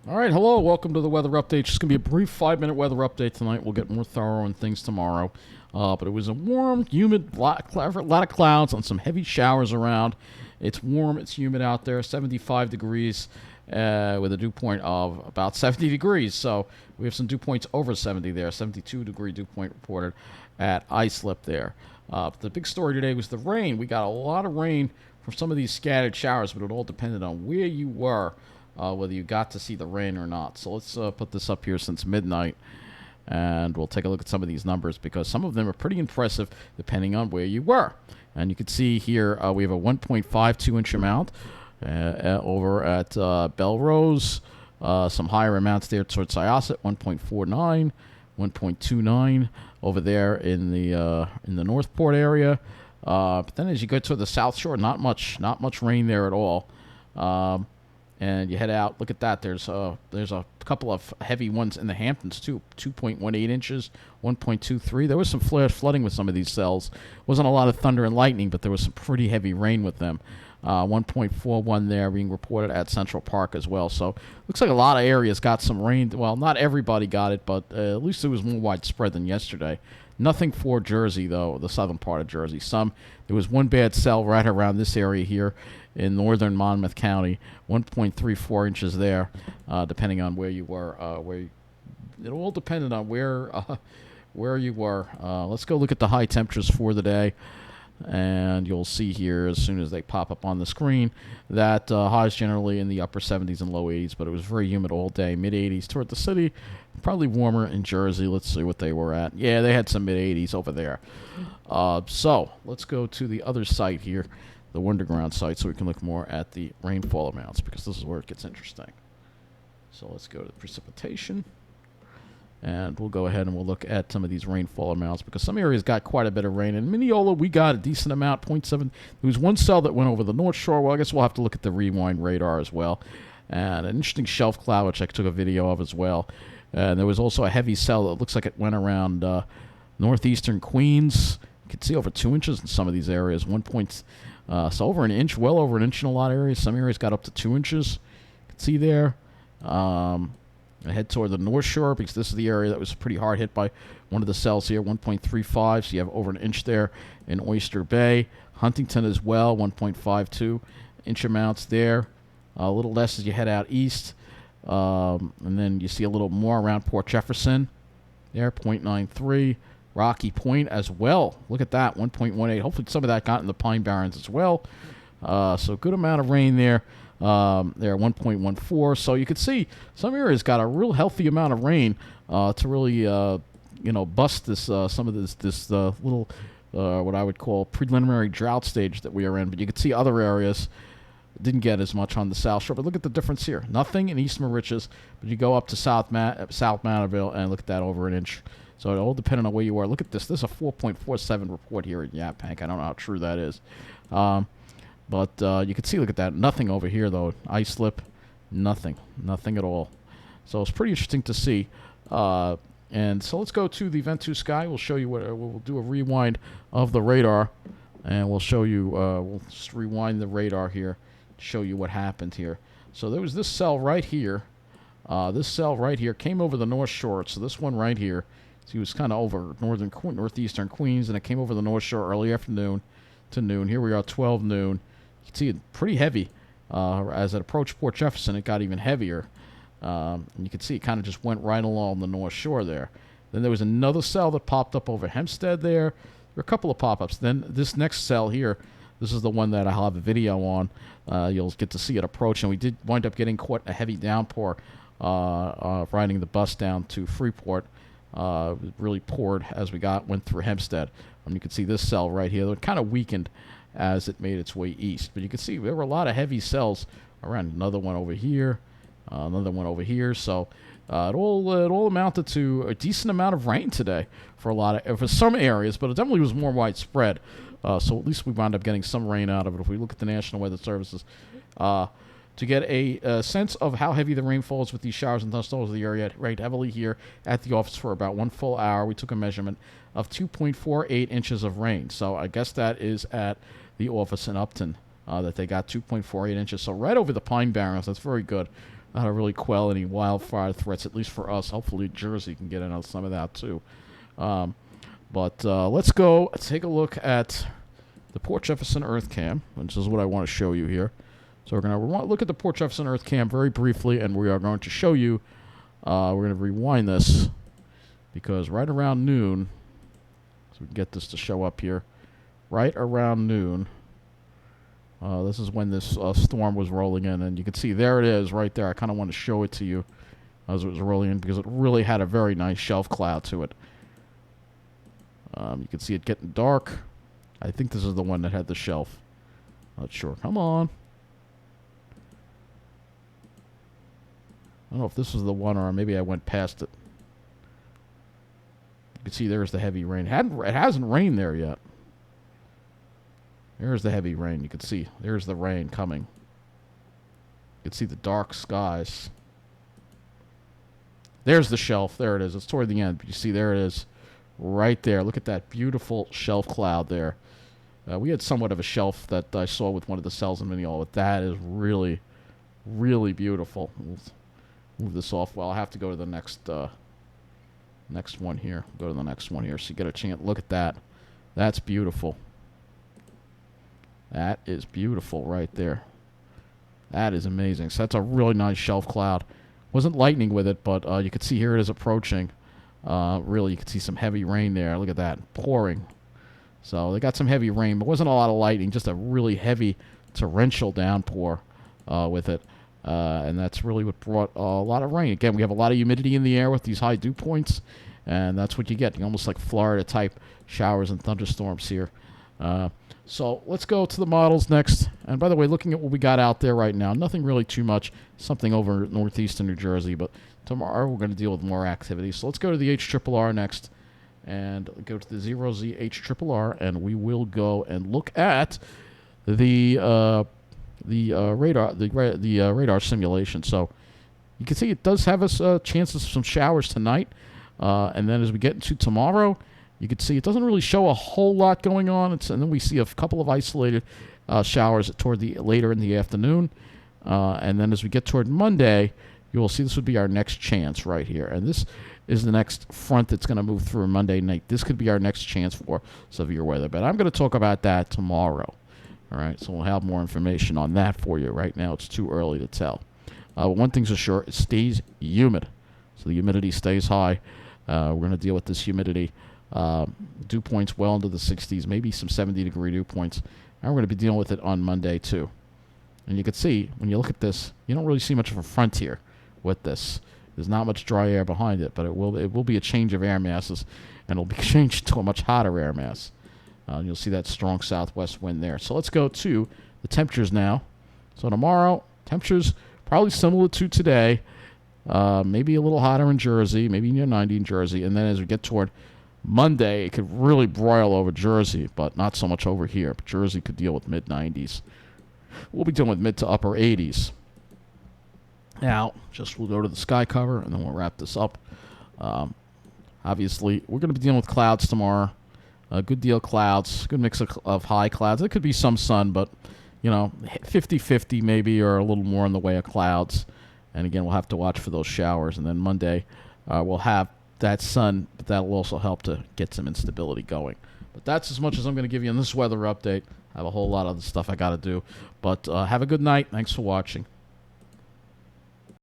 All right, hello, welcome to the weather update. Just going to be a brief 5-minute weather update tonight. We'll get more thorough on things tomorrow. But it was a warm, humid, lot of clouds and some heavy showers around. It's warm, it's humid out there, 75 degrees with a dew point of about 70 degrees. So we have some dew points over 70 there, 72-degree dew point reported at Islip there. The big story today was the rain. We got a lot of rain from some of these scattered showers, but it all depended on where you were. Whether you got to see the rain or not. So let's put this up here since midnight, and we'll take a look at some of these numbers because some of them are pretty impressive depending on where you were. And you can see here we have a 1.52 inch amount over at Belrose, some higher amounts there towards Syosset, 1.49, 1.29 over there in the Northport area. But then as you go to the South Shore, not much rain there at all. And you head out, look at that. There's a couple of heavy ones in the Hamptons, too. 2.18 inches, 1.23. There was some flash flooding with some of these cells. Wasn't a lot of thunder and lightning, but there was some pretty heavy rain with them. 1.41 there being reported at Central Park as well. So looks like a lot of areas got some rain. Well, not everybody got it, but at least it was more widespread than yesterday. Nothing for Jersey, though, the southern part of Jersey. There was one bad cell right around this area here in northern Monmouth County, 1.34 inches there, depending on where you were. It all depended on where you were. Let's go look at the high temperatures for the day, and you'll see here as soon as they pop up on the screen that highs generally in the upper 70s and low 80s, but it was very humid all day, mid 80s toward the city, probably warmer in Jersey. Let's see what they were at. Yeah, they had some mid 80s over there. So let's go to the other site here, the Wonderground site, so we can look more at the rainfall amounts because this is where it gets interesting. So let's go to the precipitation, and we'll go ahead and we'll look at some of these rainfall amounts because some areas got quite a bit of rain. In Mineola, we got a decent amount, 0.7. There was one cell that went over the North Shore. Well, I guess we'll have to look at the rewind radar as well. And an interesting shelf cloud, which I took a video of as well. And there was also a heavy cell that looks like it went around northeastern Queens. You can see over 2 inches in some of these areas. So over an inch, well over an inch in a lot of areas. Some areas got up to 2 inches. You can see there. I head toward the North Shore because this is the area that was pretty hard hit by one of the cells here, 1.35. So you have over an inch there in Oyster Bay. Huntington as well, 1.52 inch amounts there. A little less as you head out east. And then you see a little more around Port Jefferson there, 0.93. Rocky Point as well. Look at that, 1.18. Hopefully some of that got in the Pine Barrens as well. So good amount of rain there. There, 1.14. So you can see some areas got a real healthy amount of rain to really, bust this some of this little what I would call preliminary drought stage that we are in. But you can see other areas didn't get as much on the South Shore. But look at the difference here. Nothing in East Mauritius, but you go up to South Manorville and look at that, over an inch. So it all depending on where you are. Look at this. This is a 4.47 report here in Yaphank. I don't know how true that is. But you can see, look at that. Nothing over here, though. Islip, nothing. Nothing at all. So it's pretty interesting to see. And so let's go to the Ventus Sky. We'll show you we'll do a rewind of the radar. And we'll show you, we'll just rewind the radar here to show you what happened here. So there was this cell right here. This cell right here came over the North Shore. So this one right here. So he was kind of over northeastern Queens, and it came over the North Shore early afternoon to noon. Here we are, 12 noon. You can see it pretty heavy. As it approached Port Jefferson, it got even heavier. And you can see it kind of just went right along the North Shore there. Then there was another cell that popped up over Hempstead there. There were a couple of pop-ups. Then this next cell here, this is the one that I'll have a video on. You'll get to see it approach. And we did wind up getting quite a heavy downpour riding the bus down to Freeport. It really poured as we went through Hempstead. You can see this cell right here. It kind of weakened as it made its way east. But you can see there were a lot of heavy cells around. Another one over here. Another one over here. So it all amounted to a decent amount of rain today for some areas, but it definitely was more widespread. So at least we wound up getting some rain out of it. If we look at the National Weather Services, to get a sense of how heavy the rain falls with these showers and thunderstorms of the area, rained heavily here at the office for about 1 full hour. We took a measurement of 2.48 inches of rain. So I guess that is at the office in Upton that they got 2.48 inches. So right over the Pine Barrens. That's very good. how to really quell any wildfire threats, at least for us. Hopefully Jersey can get in on some of that too. But let's go take a look at the Port Jefferson EarthCam, which is what I want to show you here. So we're going to look at the Port Jefferson EarthCam very briefly, and we are going to show you, we're going to rewind this, because right around noon, so we can get this to show up here, right around noon, this is when this storm was rolling in, and you can see there it is right there. I kind of want to show it to you as it was rolling in, because it really had a very nice shelf cloud to it. You can see it getting dark. I think this is the one that had the shelf. Not sure. Come on. I don't know if this was the one, or maybe I went past it. You can see there's the heavy rain. It hasn't rained there yet. There's the heavy rain. You can see there's the rain coming. You can see the dark skies. There's the shelf. There it is. It's toward the end. But you see there it is right there. Look at that beautiful shelf cloud there. We had somewhat of a shelf that I saw with one of the cells in Mineola, but that is really, really beautiful. We'll move this off. Well, I'll have to go to the next one here. Go to the next one here so you get a chance. Look at that. That's beautiful. That is beautiful right there. That is amazing. So that's a really nice shelf cloud. Wasn't lightning with it, but you can see here it is approaching. Really, you can see some heavy rain there. Look at that. Pouring. So they got some heavy rain, but wasn't a lot of lightning. Just a really heavy torrential downpour with it. And that's really what brought a lot of rain. Again, we have a lot of humidity in the air with these high dew points, and that's what you get. You almost like Florida-type showers and thunderstorms here. So let's go to the models next. And by the way, looking at what we got out there right now, nothing really too much. Something over northeastern New Jersey, but tomorrow we're going to deal with more activity. So let's go to the HRRR next, and go to the 0Z HRRR, and we will go and look at the radar simulation. So you can see it does have us chances of some showers tonight, and then as we get into tomorrow, you can see it doesn't really show a whole lot going on. And then we see a couple of isolated showers toward later in the afternoon, and then as we get toward Monday, you will see this would be our next chance right here, and this is the next front that's going to move through Monday night. This could be our next chance for severe weather, but I'm going to talk about that tomorrow. All right, so we'll have more information on that for you. Right now, it's too early to tell. One thing's for sure, it stays humid, so the humidity stays high. We're going to deal with this humidity. Dew points well into the 60s, maybe some 70-degree dew points. And we're going to be dealing with it on Monday, too. And you can see, when you look at this, you don't really see much of a front here with this. There's not much dry air behind it, but it will be a change of air masses, and it'll be changed to a much hotter air mass. You'll see that strong southwest wind there. So let's go to the temperatures now. So tomorrow, temperatures probably similar to today. Maybe a little hotter in Jersey, maybe near 90 in Jersey. And then as we get toward Monday, it could really broil over Jersey, but not so much over here. But Jersey could deal with mid-90s. We'll be dealing with mid to upper 80s. Now, we'll go to the sky cover, and then we'll wrap this up. Obviously, we're going to be dealing with clouds tomorrow. A good deal of clouds, good mix of high clouds. There could be some sun, but, 50-50 maybe, or a little more in the way of clouds. And again, we'll have to watch for those showers. And then Monday, we'll have that sun, but that will also help to get some instability going. But that's as much as I'm going to give you in this weather update. I have a whole lot of other stuff I got to do. But have a good night. Thanks for watching.